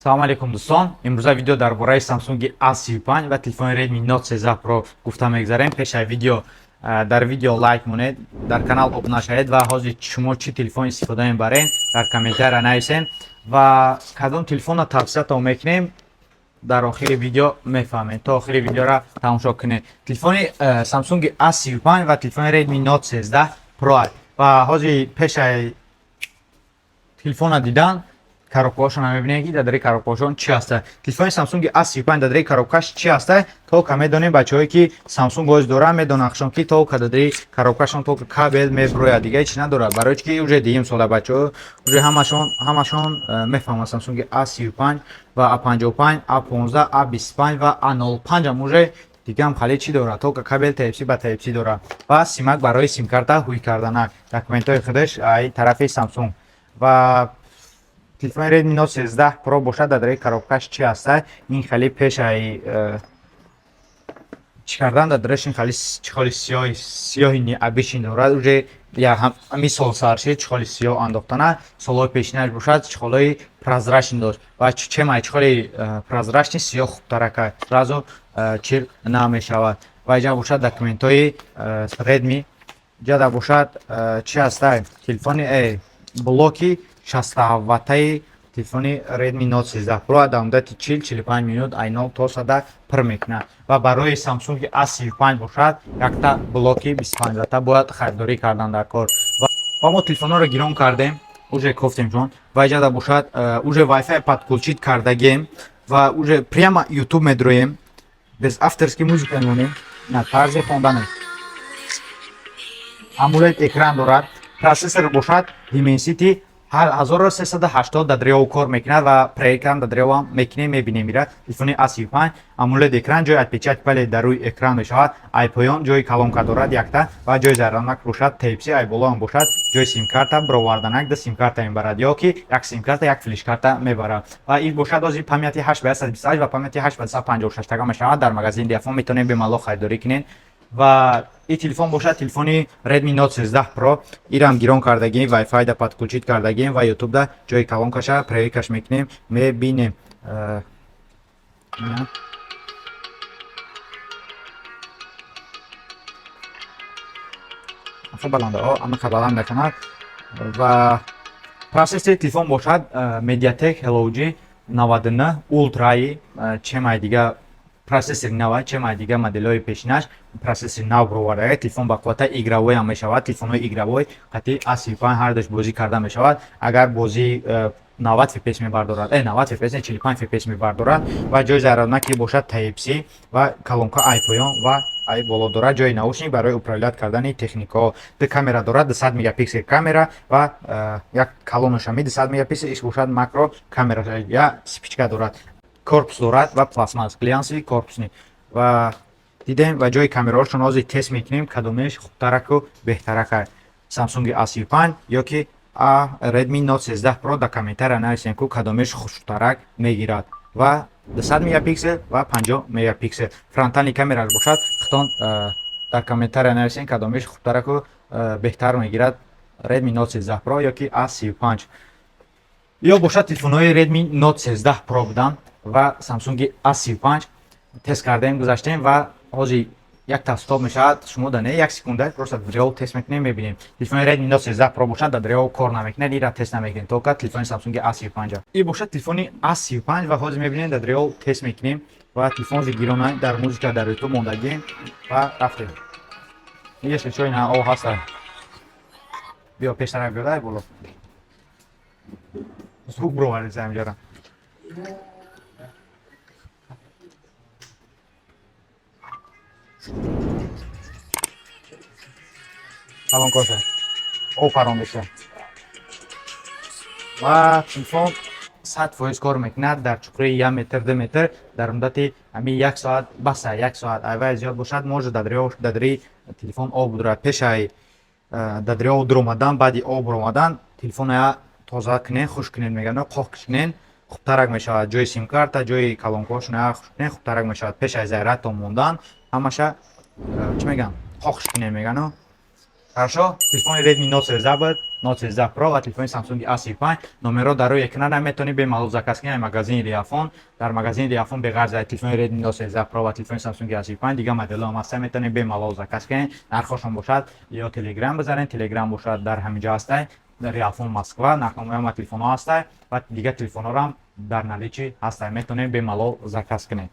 Салом алейкум дӯстон. Имрӯза видео дар бораи Samsung A35 ва телефони Redmi Note 13 Pro гуфта мегзарем. Пешай видео дар видео лайк монед, дар канал обуна шавед ва ҳозир шумо чӣ телефон истифода мебаред дар комментария нависен ва кадом телефонро тавсиятон мекунем дар охири видео мефаҳмед. То охири видеоро тамошо кунед. Телефони Samsung A35 ва телефони Redmi Note 13 Pro ва ҳозир пешай телефона дидан коробкаашон мебинем ки дар коробкаашон чӣ аста. Телефони Samsung A35 дар коробкаш чӣ аста? То ка медонем бачаҳое ки Samsung боз дора медонахшон ки то ка дар коробкашон то кабел меброяд, дига ҳеч надорад. Барои ки уже дигим сола бачаҳо уже ҳамашон мефаҳманд Samsung A35 ва A55, A15, A25 ва A05 ам уже дигам хали чӣ дорад? То ка кабел Type-C ба Type-C дорад ва симак барои симкарта ҳуй карданак. Документҳои худаш ай тарафи Samsung ва телефони Redmi Note 13 Pro бошад дар коробкаш чӣ аста? Ин хали пешай чӣ кардан дараш ин хали чихоли сиёҳи необычный дорад. Уже ҳамин сол сарши чихоли сиёҳ андохтана. Солҳои пешинаш бошад чихолҳои прозрачный дошт ва чема чихоли прозрачный сиёҳ хубтарака сразу чир намешавад. Ва иҷа бошад документҳои Redmi. Иҷа бошад чӣ аста? Телефони блоки 67 ваттаи телефони Redmi Note 13 Pro дар муддати 40-45 минут ай 0 то 100 пур мекунад. Ва барои Samsung A35 бошад якта блоки 25 ватта бояд харидорӣ кардан дар кор. Ва мо телефонҳоро гирон кардем, уже кофтем ҷон. Ва иҷа бошад уже Wi-Fi подключит кардагем ва уже прямо YouTube медроем. Без авторски музыка монем. На тарзи хонданем. AMOLED экран дорад. Процессор бошад Dimensity 1380 дар кор мекунад ва преэкран дар мекунем мебинем ира. Телефони A35 AMOLED экран ҷои отпечатки палец дар рӯи экран мешавад. Ай поён ҷои колонка дорад якта ва ҷои зарядонак бошад Type-C. Ай боло ам бошад ҷои симкарта бироварданак да симкарта мебарад ё ки як симкарта як флешкарта мебарад. Ва ин бошад ҳозир памяти 8/128 ва памяти 8/156 тага мешавад. Дар магазин диафон метавонем бемалол харидорӣ кунед. Ва ин телефон бошад телефони Redmi Note 13 Pro. Ирам гирон кардагем, Wi-Fi да подключит кардагем ва YouTube да ҷои колонкаша проверкаш мекунем, мебинем. Баланд мекунад ва процессори телефон бошад Mediatek Helio G 99 Ultra чемай дига процессори нав, чемай дига моделҳои пешинаш процессори нав бировардаги телефон ба қуввата игровой ам мешавад. Телефонҳои игровой қати A35 ҳардаш бозӣ карда мешавад. Агар бозӣ 90 FPS мебардорад, 90 FPS 45 FPS мебардорад ва ҷои зарядонаки бошад Type-C ва колонка ай поён ва ай боло дорад ҷои наушник барои управлят кардани техникаҳо. Ду камера дорад, 200 мегапиксел камера ва як колонаша 200 мегапиксел иш бошад макро камера. Я спичка дорад. Корпус дорад ва пластмасс глянсови корпусни ва дидем ва ҷои камераҳошон ҳозир тест мекунем кадомеш хубтараку беҳтарака Samsung A35 ё ки Redmi Note 13 Pro. Да комментария нависем ку кадомеш хуштарак мегирад ва 200 мегапиксел ва 50 мегапиксел фронтални камераш бошад. хитон дар комментария нависем кадомеш хубтараку беҳтар мегирад Redmi Note 13 Pro ё ки A35 ё бошад телефонҳои Redmi Note 13 Pro буданд ва Samsung A35 тест кардем гузаштем ва ҳозир якта стоп мешавад. Шумо дар як секунда просто реал тест мекунем мебинем. Телефони Redmi Note 13 Pro бошад дар реал кор намекунад, ира тест намекунем то ка телефони Samsung A35. ин бошад телефони A35 ва ҳозир мебинем дар реал тест мекунем ва телефон гирона дар музыка дар YouTube мондагем ва рафтем. Если чой на о хаста биё пештарак биёдай боло звук броварид замҷара. Алон коша о парондеша ва телефон 100% кор мекунад дар чуқури 1 метр 2 метр дар муддати ҳамин 1 соат баса 1 соат айвай зиёд бошад може дадри телефон об дорад. Пешай дадри об дуромадан баъди об омадан телефонро тоза кунен хушк кунен мегӯянд қоқ кунен хубтарак мешавад. ҷои симкарта ҷои колонкаҳошон хушк кунен хубтарак мешавад. Пешай зарядтон мондан ҳамаша чӣ мегӯям қоқ кунен мегӯянд. Хорошо, телефони Redmi Note 13 буд. Note 13 Pro ва телефони Samsung A35 номерро дар рӯи экран метавонед бемалол заказ кунед. Магазини Riafon, дар магазини Riafon беғайр аз телефони Redmi Note 13 Pro ва телефони Samsung A35 дига моделҳо ҳам ҳаста, метавонед бемалол заказ кунед. Нархошон бошад ё Telegram бизанед, Telegram бошад дар ҳаминҷо ҳастай, Riafon Москва, нархномаи телефонҳо ҳастай ва дига телефонҳоро ҳам дар наличӣ ҳастай, метавонед бемалол заказ кунед.